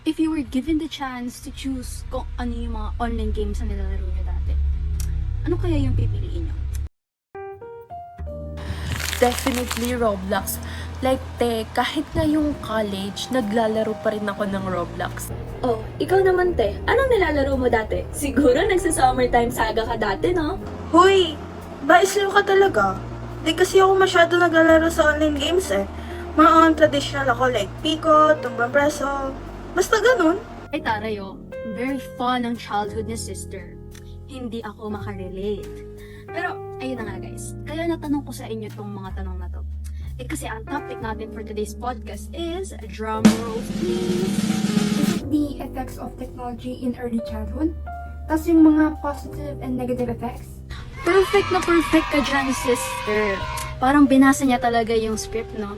if you were given the chance to choose kung ano yung mga online games na nilalaro nyo dati, ano kaya yung pipiliin nyo? Definitely Roblox. Like, kahit na yung college, naglalaro pa rin ako ng Roblox. Oh, ikaw naman te, anong nilalaro mo dati? Siguro nagsa-summertime saga ka dati, no? Hoy, baisliw ka talaga. Di kasi ako masyado naglalaro sa online games eh. Mga traditional ako like Pico, Tumbang Preso, basta ganun. Ay tarayo, very fun ng childhood ni sister. Hindi ako makarelate. Pero, ayun na nga guys. Kaya natanong ko sa inyo tong mga tanong na to. Kasi ang topic natin for today's podcast is, drum roll please. Is it the effects of technology in early childhood? Tapos yung mga positive and negative effects? Perfect na perfect ka dyan, sister. Parang binasa niya talaga yung script, no?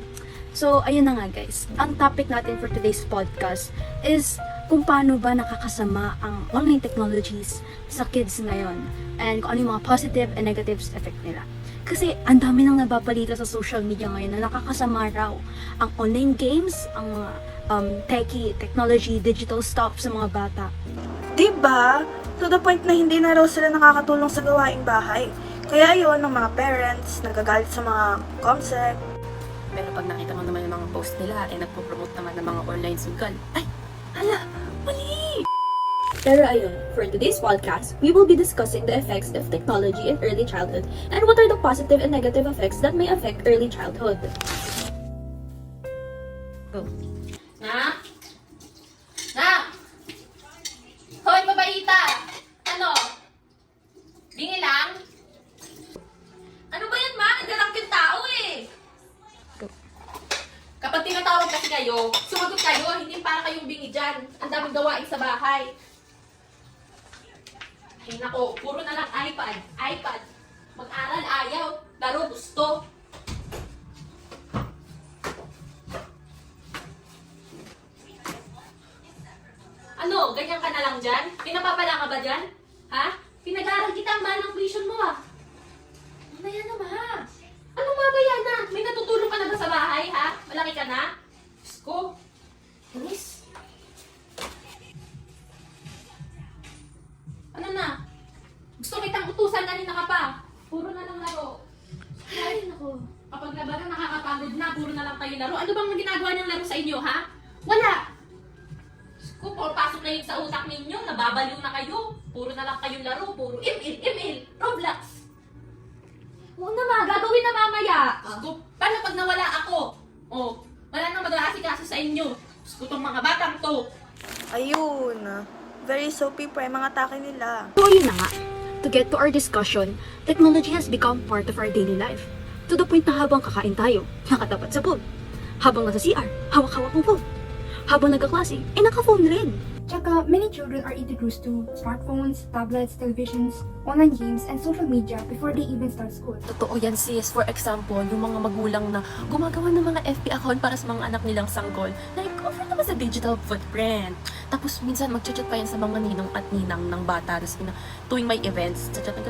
So, ayun na nga guys. Ang topic natin for today's podcast is kung paano ba nakakasama ang online technologies sa kids ngayon and kung ano yung mga positive and negative effect nila. Kasi ang dami nang nababalita sa social media ngayon na nakakasama raw ang online games, ang mga techie, technology, digital stuff sa mga bata. Diba? To the point na hindi na raw sila nakakatulong sa gawaing bahay. Kaya yun, ng mga parents, nagagalit sa mga comsec. Pero pag nakita mo naman yung mga post nila, nagpo-promote naman ng mga online sugal. Ay, hala, mali! Pero ayun, for today's podcast, we will be discussing the effects of technology in early childhood and what are the positive and negative effects that may affect early childhood. Go. Na? Na? Hoy, babaita! Ano? Bingi lang? Ano ba yan, ma? Nagdarang yung tao eh! Kapag tinatawag kasi kayo, sumagot kayo, hindi para kayong bingi dyan. Ang daming gawain sa bahay. Ay nako, puro na lang iPad. Mag-aral ayaw, laro gusto. Ano, ganyan ka na lang dyan? Pinapapala ka ba dyan? Ha? Pinag-aaral kita ang mahal ng tuition mo ah. Mamaya na ma. Anong mamaya na? May natutulong ka na ba sa bahay ha? Malaki ka na? Diyos ko. Inis. Ano na? Gusto kitang utusan na rin na ka pa. Puro na lang laro. Ay, nako. Kapag labanan nakakapagod na, puro na lang kayo laro. Ano bang ginagawa ng laro sa inyo, ha? Wala. Kung pasok na yun sa utak ninyo, nababaliw na kayo. Puro na lang kayong laro. Puro email, Roblox. Oo na ma, gagawin na mamaya. Paano pag nawala ako? Oh, wala nang mag-aasikaso sa inyo. Gusto tong mga batang to. Ayun, very soapy pa yung mga atake nila. So ayun na nga. To get to our discussion, technology has become part of our daily life. To the point na habang kakain tayo, nakatapat sa phone. Habang nasa CR, hawak-hawak ng phone. Habang nagkaklase, naka-phone rin. Tsaka, many children are introduced to smartphones, tablets, televisions, online games, and social media before they even start school. Totoo yan sis. For example, yung mga magulang na gumagawa ng mga FB account para sa mga anak nilang sanggol. Like, offer naman sa digital footprint. Tapos minsan mag-chat pa yan sa mga ninong at ninang ng bata. Tapos tuwing may events, chat ng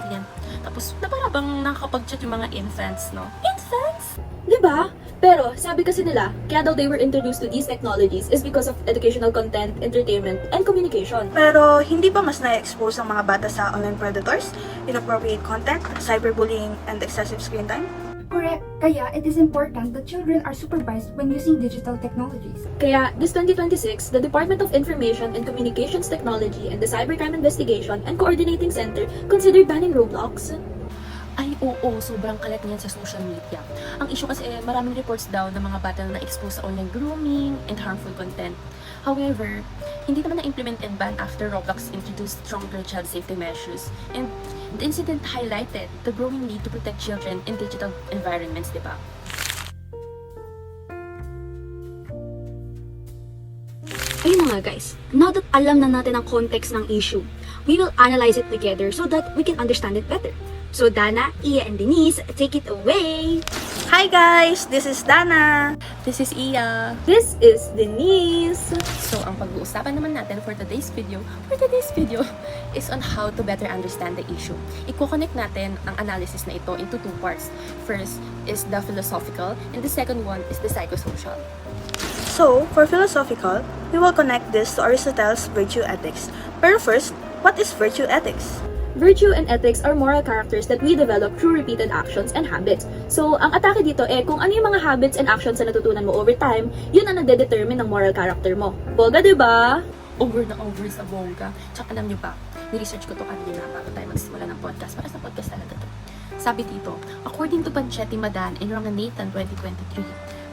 ganyan. Tapos na para bang nakakapag-chat yung mga infants, no? Infants? Diba? Pero, sabi kasi nila, kaya daw they were introduced to these technologies is because of educational content, entertainment, and communication. Pero hindi ba mas na-expose ang mga bata sa online predators, inappropriate content, cyberbullying, and excessive screen time? Correct. Kaya, it is important that children are supervised when using digital technologies. Kaya, this 2026, the Department of Information and Communications Technology and the Cybercrime Investigation and Coordinating Center considered banning Roblox. Ay, oo, sobrang kalat niyan sa social media. Ang issue kasi maraming reports daw ng mga bata na na-expose sa online grooming and harmful content. However, hindi naman na-implement and ban after Roblox introduced stronger child safety measures. And the incident highlighted the growing need to protect children in digital environments, di ba? Ayun na nga guys, now that alam na natin ang context ng issue, we will analyze it together so that we can understand it better. So Dana, Iya, and Denise, take it away! Hi guys! This is Dana! This is Iya. This is Denise. So, ang pag-uusapan naman natin for today's video is on how to better understand the issue. Iko-connect natin ang analysis na ito into two parts. First is the philosophical and the second one is the psychosocial. So, for philosophical, we will connect this to Aristotle's virtue ethics. Pero first, what is virtue ethics? Virtue and ethics are moral characters that we develop through repeated actions and habits. So, ang atake dito kung ano yung mga habits and actions na natutunan mo over time, yun ang nagde-determine ng moral character mo. Boga, di ba? Over na over sa bongga. Tsaka alam nyo ba, ni-research ko to kanina bago tayo magsimula ng podcast. Para sa podcast talaga to. Sabi dito, according to Panchetti Madan and Ranganathan 2023,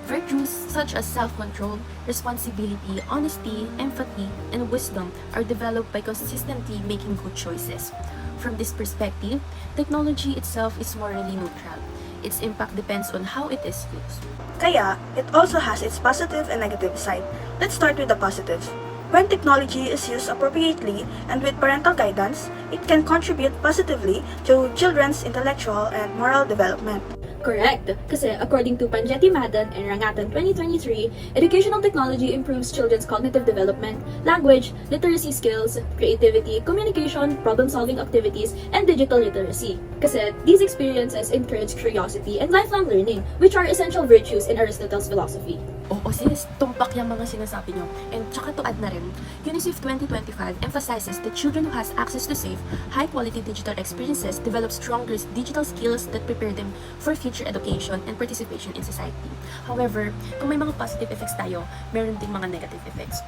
virtues such as self-control, responsibility, honesty, empathy, and wisdom are developed by consistently making good choices. From this perspective, technology itself is morally neutral. Its impact depends on how it is used. Kaya, it also has its positive and negative side. Let's start with the positive. When technology is used appropriately and with parental guidance, it can contribute positively to children's intellectual and moral development. Correct. Kasi according to Panchetti Madan and Ranganathan 2023, educational technology improves children's cognitive development, language, literacy skills, creativity, communication, problem-solving activities, and digital literacy. Kasi these experiences encourage curiosity and lifelong learning, which are essential virtues in Aristotle's philosophy. Oo sis, tumpak yung mga sinasabi nyo. And tsaka to add na rin, UNICEF 2025 emphasizes that children who has access to safe, high-quality digital experiences develop stronger digital skills that prepare them for future education and participation in society. However, kung may mga positive effects tayo, meron ding mga negative effects.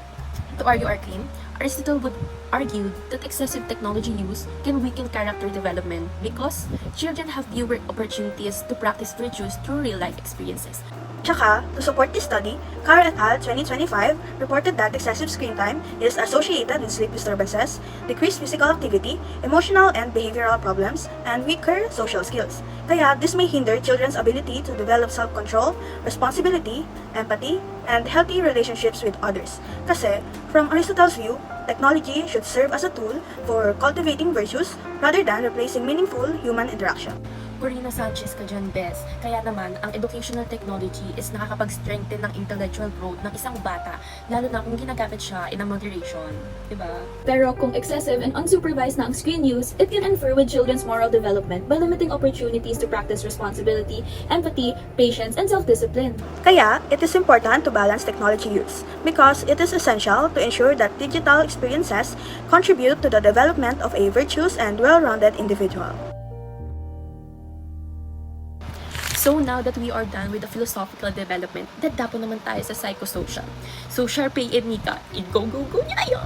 To argue our claim, Aristotle would argue that excessive technology use can weaken character development because children have fewer opportunities to practice virtues through real-life experiences. Tsaka, to support this study, Carr et al. 2025 reported that excessive screen time is associated with sleep disturbances, decreased physical activity, emotional and behavioral problems, and weaker social skills. Kaya, this may hinder children's ability to develop self-control, responsibility, empathy, and healthy relationships with others. Kasi, from Aristotle's view, technology should serve as a tool for cultivating virtues rather than replacing meaningful human interaction. Corina Sanchez ka dyan, Bes. Kaya naman, ang educational technology is nakakapag-strengthen ng intellectual growth ng isang bata, lalo na kung ginagamit siya in a moderation. Diba? Pero kung excessive and unsupervised na ang screen use, it can interfere with children's moral development by limiting opportunities to practice responsibility, empathy, patience, and self-discipline. Kaya, it is important to balance technology use because it is essential to ensure that digital experiences contribute to the development of a virtuous and well-rounded individual. So now that we are done with the philosophical development, dadapo naman tayo sa psychosocial. So Sharpay and Mika, go go go niya tayo!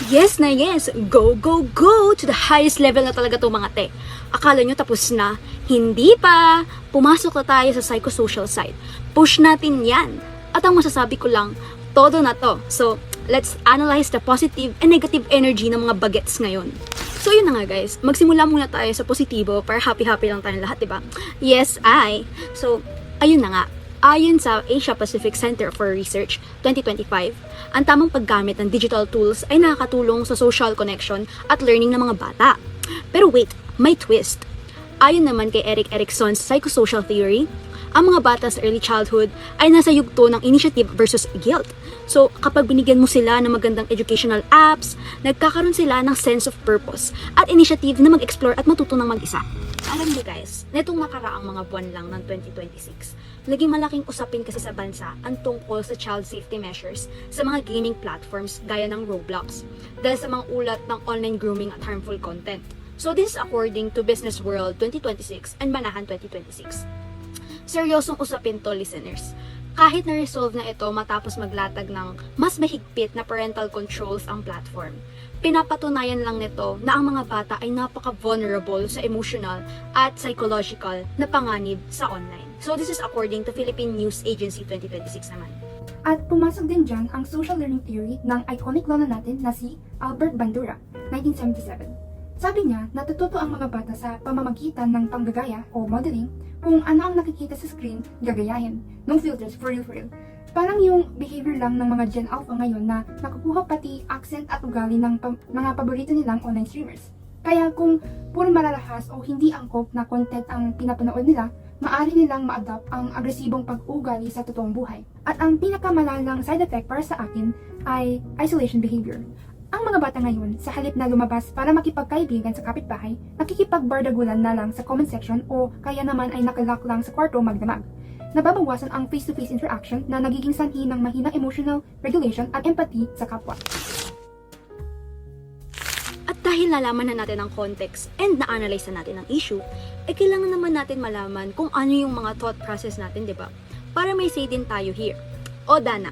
Yes na yes! Go, go, go! To the highest level na talaga to mga te. Akala nyo tapos na? Hindi pa! Pumasok na tayo sa psychosocial side. Push natin yan! At ang masasabi ko lang, todo na to. So, let's analyze the positive and negative energy ng mga bagets ngayon. So yun na nga guys, magsimula muna tayo sa positibo para happy-happy lang tayong lahat, diba? Yes, I. So, ayun na nga. Ayon sa Asia Pacific Center for Research 2025, ang tamang paggamit ng digital tools ay nakakatulong sa social connection at learning ng mga bata. Pero wait, may twist. Ayon naman kay Erik Erikson's psychosocial theory, ang mga bata sa early childhood ay nasa yugto ng initiative versus guilt. So, kapag binigyan mo sila ng magandang educational apps, nagkakaroon sila ng sense of purpose at initiative na mag-explore at matutunang mag-isa. Alam niyo guys, netong nakaraang mga buwan lang ng 2026, naging malaking usapin kasi sa bansa ang tungkol sa child safety measures sa mga gaming platforms gaya ng Roblox dahil sa mga ulat ng online grooming at harmful content. So, this is according to Business World 2026 and Banahan 2026. Seryosong usapin to, listeners. Kahit na-resolve na ito matapos maglatag ng mas mahigpit na parental controls ang platform, pinapatunayan lang nito na ang mga bata ay napaka-vulnerable sa emotional at psychological na panganib sa online. So this is according to Philippine News Agency 2026 naman. At pumasok din dyan ang social learning theory ng iconic lola natin na si Albert Bandura, 1977. Sabi niya, natututo ang mga bata sa pamamagitan ng panggagaya o modeling kung ano ang nakikita sa screen, gagayahin. No filters, for real. Parang yung behavior lang ng mga Gen Alpha ngayon na nakukuha pati accent at ugali ng mga paborito nilang online streamers. Kaya kung puro malalahas o hindi angkop na content ang pinapanood nila, maaari nilang ma-adopt ang agresibong pag-ugali sa totoong buhay. At ang pinakamalalang side effect para sa akin ay isolation behavior. Ang mga bata ngayon, sa halip na lumabas para makipagkaibigan sa kapitbahay, nakikipagbardagulan na lang sa comment section o kaya naman ay nakalock lang sa kwarto magdamag. nababawasan ang face-to-face interaction na nagiging sanhi ng mahinang emotional regulation at empathy sa kapwa. At dahil nalaman na natin ang context and na-analyze na natin ang issue, kailangan naman natin malaman kung ano yung mga thought process natin, di ba? Para may say din tayo here. O Dana,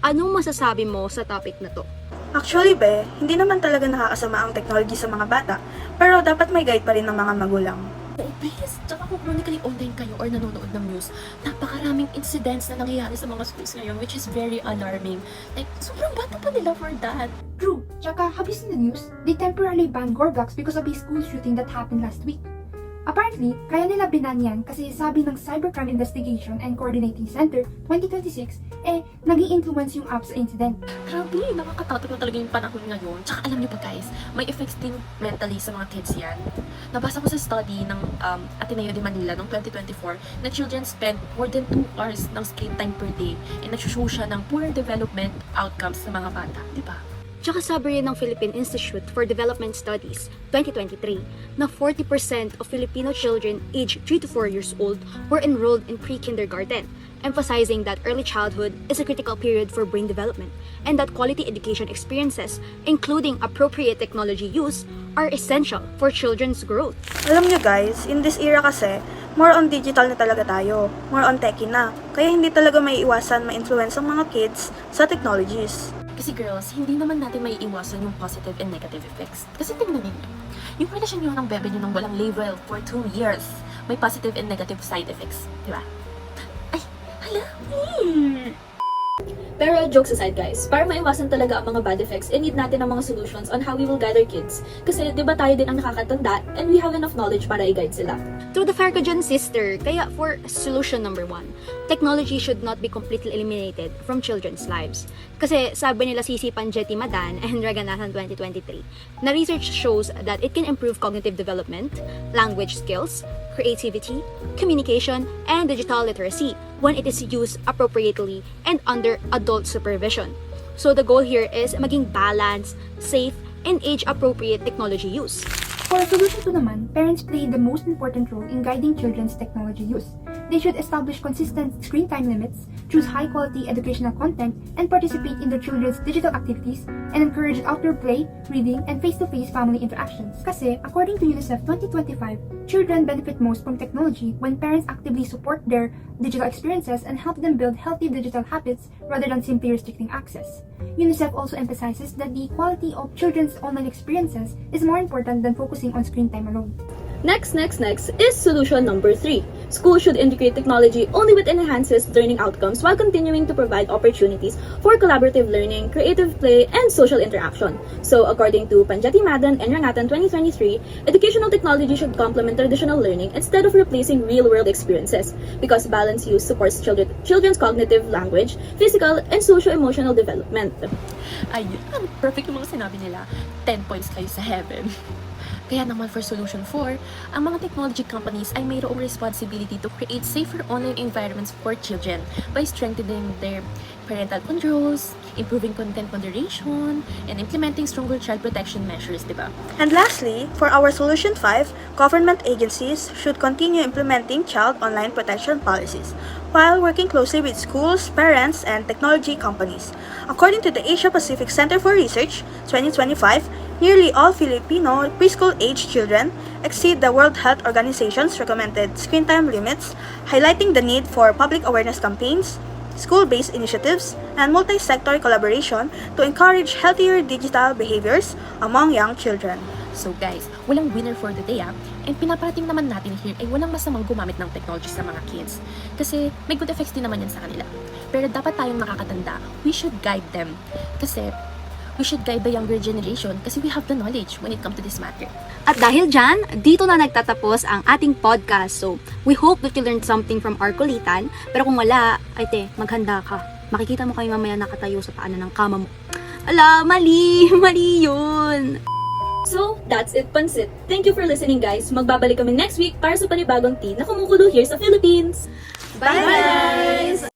anong masasabi mo sa topic na to? Actually, be, hindi naman talaga nakakasama ang technology sa mga bata, pero dapat may guide pa rin ng mga magulang. Oo, bes. Tsaka kung chronically online kayo or nanonood ng news, napakaraming incidents na nangyayari sa mga schools ngayon, which is very alarming. Like, sobrang bata pa nila for that. True. Tsaka, have you seen the news? They temporarily banned Gorblax because of a school shooting that happened last week. Apparently, kaya nila binan yan kasi sabi ng Cybercrime Investigation and Coordinating Center 2026, naging influence yung app sa incident. Grabe, nakakatakot na talaga yung panahon ngayon. Tsaka alam niyo ba guys, may effects din mentally sa mga kids yan. Nabasa ko sa study ng Ateneo de Manila noong 2024 na children spend more than 2 hours ng screen time per day and nagsushow siya ng poor development outcomes sa mga bata, di ba? Tsaka sabi rin ng Philippine Institute for Development Studies 2023 na 40% of Filipino children aged 3 to 4 years old were enrolled in pre-kindergarten, emphasizing that early childhood is a critical period for brain development and that quality education experiences, including appropriate technology use, are essential for children's growth. Alam nyo guys, in this era kasi, more on digital na talaga tayo, more on techie na, kaya hindi talaga may iwasan ma-influence ang mga kids sa technologies. Kasi girls, hindi naman natin may iwasan yung positive and negative effects. Kasi tingnan ninyo, yung relasyon nyo ng bebe nyo ng walang label for 2 years, may positive and negative side effects, di ba? Ay, hala, Pero jokes aside guys, para maiwasan talaga ang mga bad effects, need natin ang mga solutions on how we will guide our kids. Kasi di ba tayo din ang nakakatanda and we have enough knowledge para i-guide sila. Through the fair ka dyan, sister. Kaya for solution number 1, technology should not be completely eliminated from children's lives. Kasi sabi nila Sisi Panjetti Madan and Raghunathan 2023, na research shows that it can improve cognitive development, language skills, creativity, communication, and digital literacy when it is used appropriately and under adult supervision. So the goal here is maging balanced, safe, and age-appropriate technology use. For solution 2 naman, parents play the most important role in guiding children's technology use. They should establish consistent screen time limits, choose high-quality educational content, and participate in their children's digital activities, and encourage outdoor play, reading, and face-to-face family interactions. Kasi, according to UNICEF 2025, children benefit most from technology when parents actively support their digital experiences and help them build healthy digital habits rather than simply restricting access. UNICEF also emphasizes that the quality of children's online experiences is more important than focusing on screen time alone. Next is solution number 3. Schools should integrate technology only when it enhances learning outcomes while continuing to provide opportunities for collaborative learning, creative play, and social interaction. So, according to Panjetti Madan and Rangathan 2023, educational technology should complement traditional learning instead of replacing real-world experiences because balanced use supports children's cognitive, language, physical, and socio-emotional development. ayun, perfect yung mga sinabi nila. 10 points kayo sa heaven. Kaya naman for solution 4, ang mga technology companies ay mayroong responsibility to create safer online environments for children by strengthening their parental controls, improving content moderation, and implementing stronger child protection measures, di ba? And lastly, for our solution 5, government agencies should continue implementing child online protection policies while working closely with schools, parents, and technology companies. According to the Asia Pacific Center for Research 2025, nearly all Filipino preschool-age children exceed the World Health Organization's recommended screen time limits, highlighting the need for public awareness campaigns, school-based initiatives, and multi-sector collaboration to encourage healthier digital behaviors among young children. So guys, walang winner for the day and pinaparating naman natin here ay walang masamang gumamit ng technology sa mga kids. Kasi may good effects din naman yan sa kanila. Pero dapat tayong nakakatanda, we should guide them. Kasi we should guide the younger generation kasi we have the knowledge when it comes to this matter. At dahil dyan, dito na nagtatapos ang ating podcast. So, we hope that you learned something from our kulitan. Pero kung wala, ay maghanda ka. Makikita mo kayo mamaya nakatayo sa paanan ng kama mo. Ala, mali! Mali yun! So, that's it, Pansit. Thank you for listening, guys. Magbabalik kami next week para sa panibagong tea na kumukulo here sa Philippines. Bye, guys!